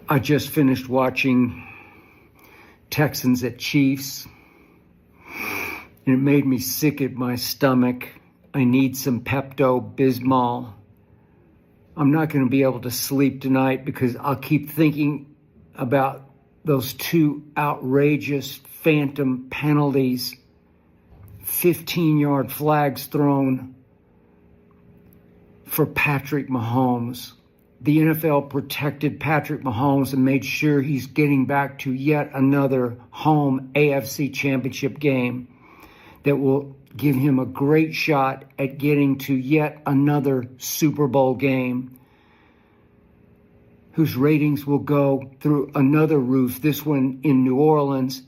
I just finished watching Texans at Chiefs, and it made me sick at my stomach. I need some Pepto-Bismol. I'm not going to be able to sleep tonight because I'll keep thinking about those two outrageous phantom penalties, 15-yard flags thrown for Patrick Mahomes. The NFL protected Patrick Mahomes and made sure he's getting back to yet another home AFC championship game that will give him a great shot at getting to yet another Super Bowl game, whose ratings will go through another roof, this one in New Orleans,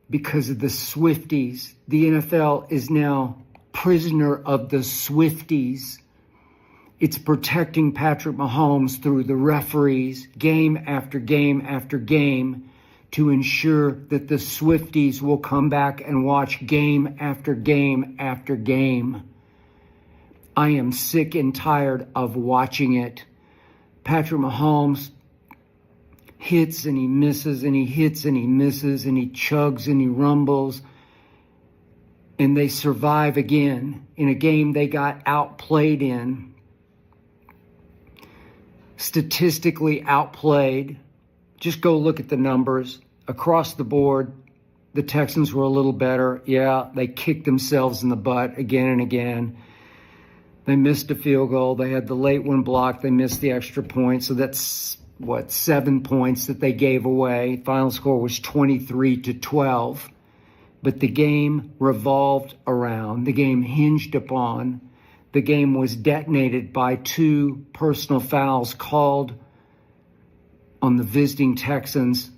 because of the Swifties. The NFL is now prisoner of the Swifties. It's protecting Patrick Mahomes through the referees game after game after game to ensure that the Swifties will come back and watch game after game after game. I am sick and tired of watching it. Patrick Mahomes hits and he misses and he hits and he misses and he chugs and he rumbles. And they survive again in a game they got outplayed in. Statistically outplayed. Just go look at the numbers. Across the board, the Texans were a little better. Yeah, they kicked themselves in the butt again and again. They missed a field goal. They had the late one blocked. They missed the extra point. So that's, 7 points that they gave away. Final score was 23-12. But the game revolved around, the game hinged upon, the game was detonated by two personal fouls called on the visiting Texans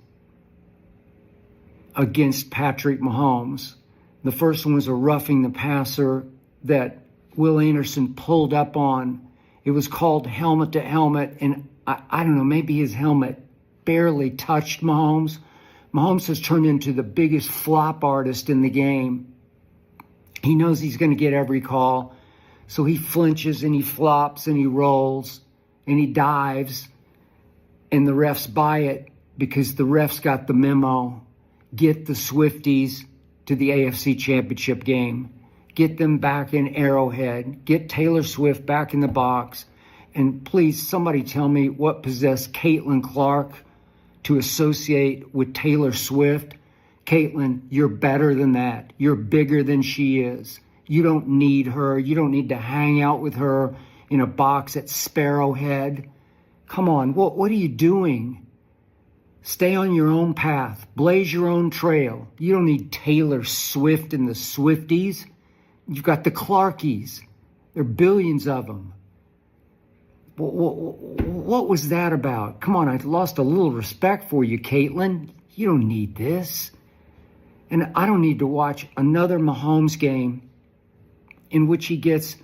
against Patrick Mahomes. The first one was a roughing the passer that Will Anderson pulled up on. It was called helmet to helmet, and I don't know, maybe his helmet barely touched Mahomes. Mahomes has turned into the biggest flop artist in the game. He knows he's going to get every call. So he flinches and he flops and he rolls and he dives, and the refs buy it because the refs got the memo. Get the Swifties to the AFC Championship game. Get them back in Arrowhead. Get Taylor Swift back in the box. And please, somebody tell me what possessed Caitlin Clark to associate with Taylor Swift. Caitlin, you're better than that. You're bigger than she is. You don't need her. You don't need to hang out with her in a box at Sparrowhead. Come on, what are you doing? Stay on your own path. Blaze your own trail. You don't need Taylor Swift and the Swifties. You've got the Clarkies. There are billions of them. What was that about? Come on, I lost a little respect for you, Caitlin. You don't need this. And I don't need to watch another Mahomes game in which he gets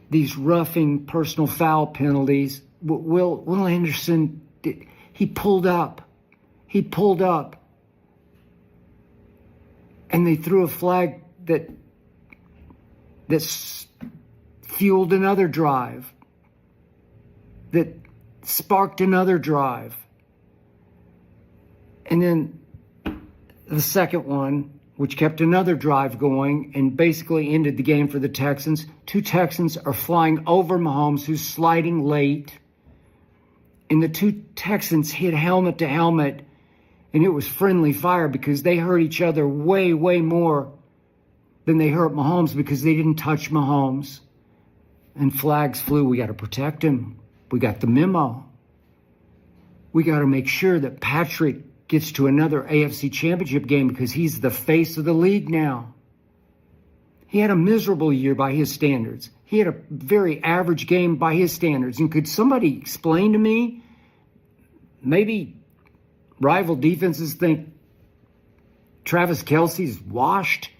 these roughing personal foul penalties. Will Anderson, he pulled up. He pulled up. And they threw a flag that fueled another drive, that sparked another drive. And then the second one, which kept another drive going and basically ended the game for the Texans. Two Texans are flying over Mahomes, who's sliding late. And the two Texans hit helmet to helmet, and it was friendly fire because they hurt each other way, way more than they hurt Mahomes because they didn't touch Mahomes. And flags flew. We got to protect him. We got the memo. We got to make sure that Patrick gets to another AFC Championship game because he's the face of the league now. He had a miserable year by his standards. He had a very average game by his standards. And could somebody explain to me, maybe rival defenses think Travis Kelce's washed?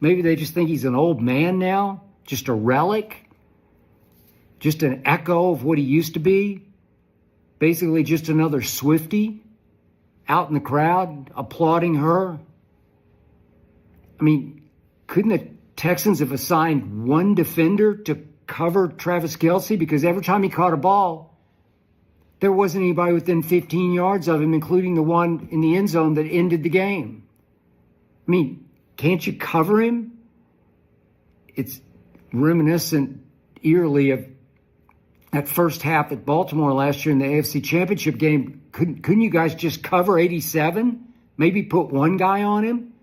Maybe they just think he's an old man now, just a relic, just an echo of what he used to be, basically just another Swiftie out in the crowd applauding her. I mean, couldn't the Texans have assigned one defender to cover Travis Kelce? Because every time he caught a ball, there wasn't anybody within 15 yards of him, including the one in the end zone that ended the game. I mean, can't you cover him? It's reminiscent eerily of that first half at Baltimore last year in the AFC Championship game. Couldn't you guys just cover 87? Maybe put one guy on him?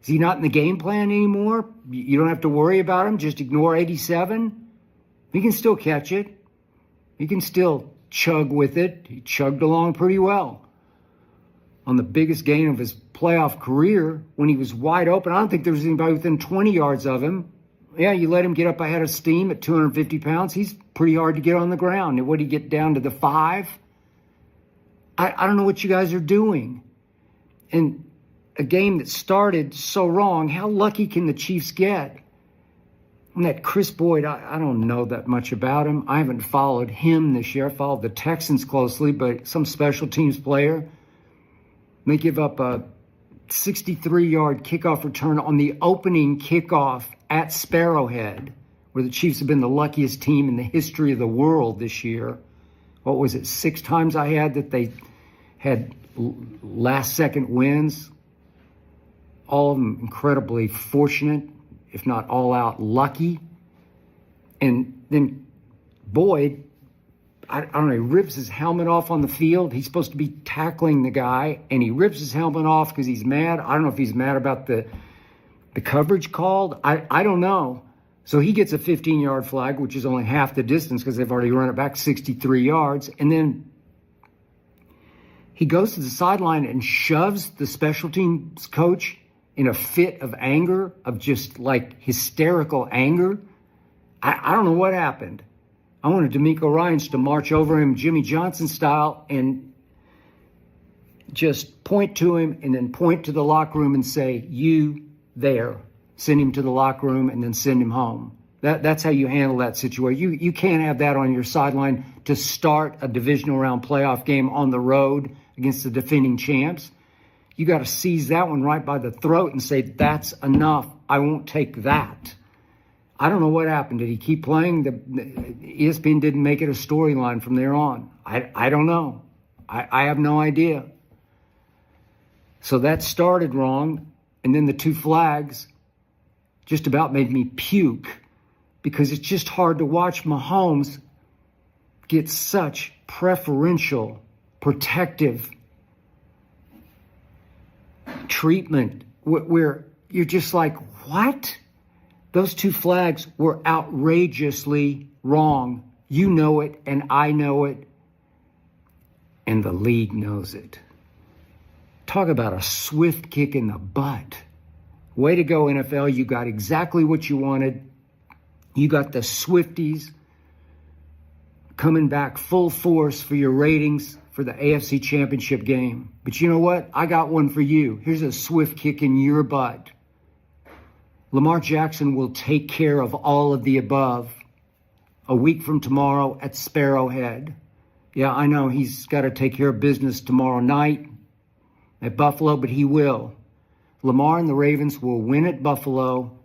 Is he not in the game plan anymore? You don't have to worry about him. Just ignore 87. He can still catch it. He can still chug with it. He chugged along pretty well. On the biggest gain of his playoff career, when he was wide open, I don't think there was anybody within 20 yards of him. Yeah, you let him get up ahead of steam at 250 pounds. He's pretty hard to get on the ground. And what did he get down to the 5? I don't know what you guys are doing. And a game that started so wrong, how lucky can the Chiefs get? And that Chris Boyd, I don't know that much about him. I haven't followed him this year. I followed the Texans closely, but some special teams player. They give up a 63-yard kickoff return on the opening kickoff at Sparrowhead, where the Chiefs have been the luckiest team in the history of the world this year. What was it, 6 times I had that they had last-second wins? All of them incredibly fortunate, if not all-out lucky. And then Boyd, I don't know, he rips his helmet off on the field. He's supposed to be tackling the guy, and he rips his helmet off because he's mad. I don't know if he's mad about the coverage called. I don't know. So he gets a 15-yard flag, which is only half the distance because they've already run it back 63 yards. And then he goes to the sideline and shoves the special teams coach in a fit of anger, of just like hysterical anger. I don't know what happened. I wanted D'Amico Ryans to march over him Jimmy Johnson style and just point to him and then point to the locker room and say, "You there." Send him to the locker room and then send him home. That's how you handle that situation. You can't have that on your sideline to start a divisional round playoff game on the road against the defending champs. You got to seize that one right by the throat and say, "That's enough. I won't take that." I don't know what happened. Did he keep playing? The ESPN didn't make it a storyline from there on. I don't know. I have no idea. So that started wrong. And then the 2 flags just about made me puke, because it's just hard to watch Mahomes get such preferential, protective treatment where you're just like, what? Those 2 flags were outrageously wrong. You know it, and I know it, and the league knows it. Talk about a swift kick in the butt. Way to go, NFL. You got exactly what you wanted. You got the Swifties coming back full force for your ratings for the AFC Championship game. But you know what? I got one for you. Here's a swift kick in your butt. Lamar Jackson will take care of all of the above a week from tomorrow at Sparrowhead. Yeah, I know he's got to take care of business tomorrow night at Buffalo, but he will. Lamar and the Ravens will win at Buffalo.